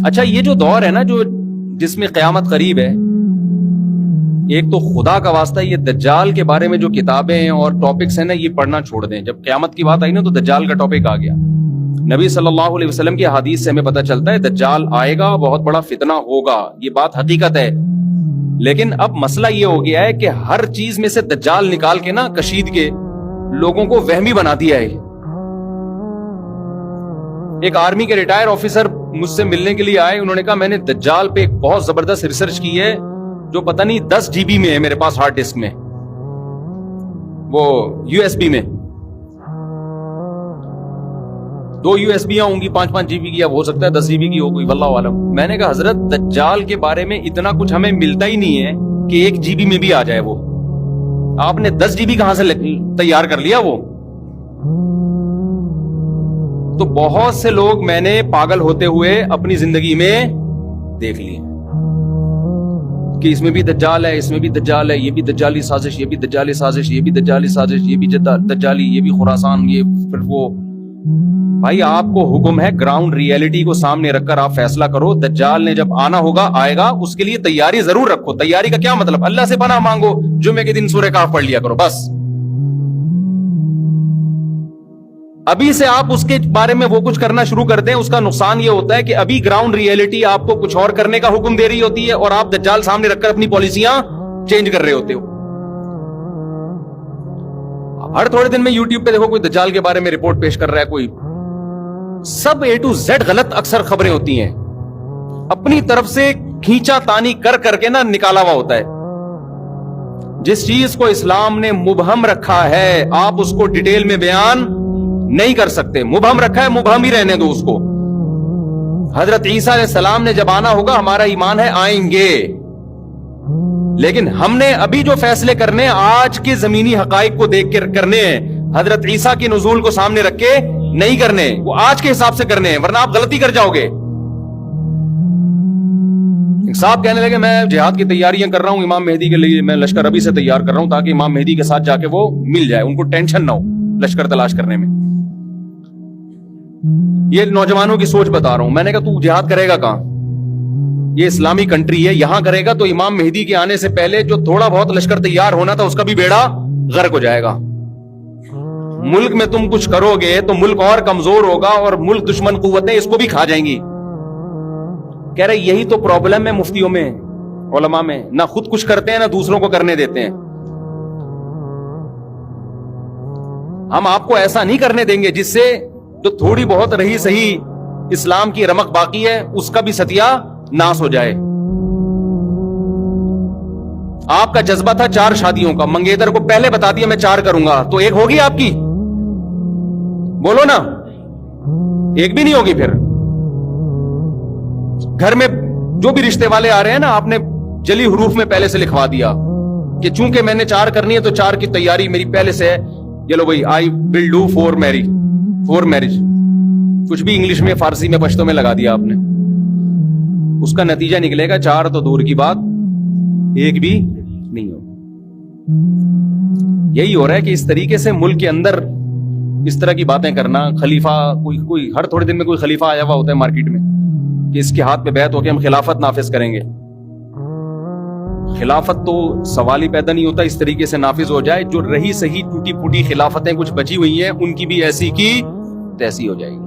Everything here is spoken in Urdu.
اچھا یہ جو دور ہے نا جو جس میں قیامت قریب ہے، ایک تو خدا کا واسطہ یہ دجال کے بارے میں جو کتابیں اور ٹاپکس ہیں نا یہ پڑھنا چھوڑ دیں. جب قیامت کی بات آئی نا تو دجال کا ٹاپک آ گیا. نبی صلی اللہ علیہ وسلم کی حدیث سے ہمیں پتہ چلتا ہے دجال آئے گا، بہت بڑا فتنہ ہوگا، یہ بات حقیقت ہے. لیکن اب مسئلہ یہ ہو گیا ہے کہ ہر چیز میں سے دجال نکال کے نا کشید کے لوگوں کو وہمی بنا دیا ہے. ایک آرمی کے ریٹائر آفیسر مجھ سے ملنے کے لیے آئے، انہوں نے کہا میں نے دجال پہ ایک بہت زبردست ریسرچ کی ہے جو پتہ نہیں 10 GB میں ہے میرے پاس ہارڈ ڈسک میں، وہ USB میں 2 USB ہوں گی 5-5 GB کی، اب ہو سکتا ہے 10 GB کی ہو کوئی، واللہ عالم. میں نے کہا حضرت دجال کے بارے میں اتنا کچھ ہمیں ملتا ہی نہیں ہے کہ 1 GB میں بھی آ جائے. وہ آپ نے 10 GB کہاں سے تیار کر لیا وہ؟ تو بہت سے لوگ میں نے پاگل ہوتے ہوئے اپنی زندگی میں دیکھ لیے کہ اس میں بھی دجال ہے، اس میں بھی دجال ہے، یہ بھی دجالی سازش، یہ بھی دجالی سازش، یہ بھی دجالی سازش، یہ بھی دجالی، یہ بھی خراسان، یہ پھر وہ. بھائی آپ کو حکم ہے گراؤنڈ ریئلٹی کو سامنے رکھ کر آپ فیصلہ کرو. دجال نے جب آنا ہوگا آئے گا، اس کے لیے تیاری ضرور رکھو. تیاری کا کیا مطلب؟ اللہ سے پناہ مانگو، جمعے کے دن سورہ کہف پڑھ لیا کرو بس. ابھی سے آپ اس کے بارے میں وہ کچھ کرنا شروع کر دیں، اس کا نقصان یہ ہوتا ہے کہ ابھی گراؤنڈ ریئلٹی آپ کو کچھ اور کرنے کا حکم دے رہی ہوتی ہے اور آپ دجال سامنے رکھ کر اپنی پالیسیاں چینج کر رہے ہوتے ہو. ہر تھوڑے دن میں یوٹیوب پہ دیکھو کوئی دجال کے بارے میں رپورٹ پیش کر رہا ہے، کوئی سب A to Z غلط اکثر خبریں ہوتی ہیں، اپنی طرف سے کھینچا تانی کر کر کے نا نکالا ہوا ہوتا ہے. جس چیز کو اسلام نے مبہم رکھا ہے آپ اس کو ڈیٹیل میں بیان نہیں کر سکتے. مبہم رکھا ہے، مبہم ہی رہنے دو اس کو. حضرت عیسیٰ علیہ السلام نے جب آنا ہوگا، ہمارا ایمان ہے آئیں گے، لیکن ہم نے ابھی جو فیصلے کرنے آج کے زمینی حقائق کو دیکھ کے کرنے ہیں. حضرت عیسیٰ کی نزول کو سامنے رکھ کے نہیں کرنے، وہ آج کے حساب سے کرنے ہیں، ورنہ آپ غلطی کر جاؤ گے. ایک صاحب کہنے لگے میں جہاد کی تیاریاں کر رہا ہوں امام مہدی کے لیے، میں لشکر ابھی سے تیار کر رہا ہوں تاکہ امام مہدی کے ساتھ جا کے وہ مل جائے، ان کو ٹینشن نہ ہو لشکر تلاش کرنے میں. یہ نوجوانوں کی سوچ بتا رہا ہوں. میں نے کہا تو جہاد کرے گا کہاں؟ یہ اسلامی کنٹری ہے، یہاں کرے گا تو امام مہدی کے آنے سے پہلے جو تھوڑا بہت لشکر تیار ہونا تھا اس کا بھی بیڑا غرق ہو جائے گا. ملک میں تم کچھ کرو گے تو ملک اور کمزور ہوگا اور ملک دشمن قوتیں اس کو بھی کھا جائیں گی. کہہ رہے یہی تو پرابلم ہے مفتیوں میں، علماء میں، نہ خود کچھ کرتے ہیں نہ دوسروں کو کرنے دیتے ہیں. ہم آپ کو ایسا نہیں کرنے دیں گے جس سے جو تھوڑی بہت رہی صحیح اسلام کی رمق باقی ہے اس کا بھی ستیہ ناس ہو جائے. آپ کا جذبہ تھا 4 شادیوں کا، منگیتر کو پہلے بتا دیا میں 4 کروں گا، تو 1 ہوگی آپ کی؟ بولو نا، 1 بھی نہیں ہوگی. پھر گھر میں جو بھی رشتے والے آ رہے ہیں نا، آپ نے جلی حروف میں پہلے سے لکھوا دیا کہ چونکہ میں نے 4 کرنی ہے تو 4 کی تیاری میری پہلے سے ہے. چلو بھائی آئی ول ڈو 4 میرج، کچھ بھی انگلش میں فارسی میں پشتو میں لگا دیا آپ نے. اس کا نتیجہ نکلے گا 4 تو دور کی بات 1 بھی نہیں ہو. یہی ہو رہا ہے کہ اس طریقے سے ملک کے اندر اس طرح کی باتیں کرنا. خلیفہ کوئی ہر تھوڑے دن میں کوئی خلیفہ آیا ہوا ہوتا ہے مارکیٹ میں کہ اس کے ہاتھ پہ بیعت ہو کے ہم خلافت نافذ کریں گے. خلافت تو سوال ہی پیدا نہیں ہوتا اس طریقے سے نافذ ہو جائے. جو رہی صحیح ٹوٹی پھوٹی خلافتیں کچھ بچی ہوئی ہیں ان کی بھی ایسی کی تیسی ہو جائے گی.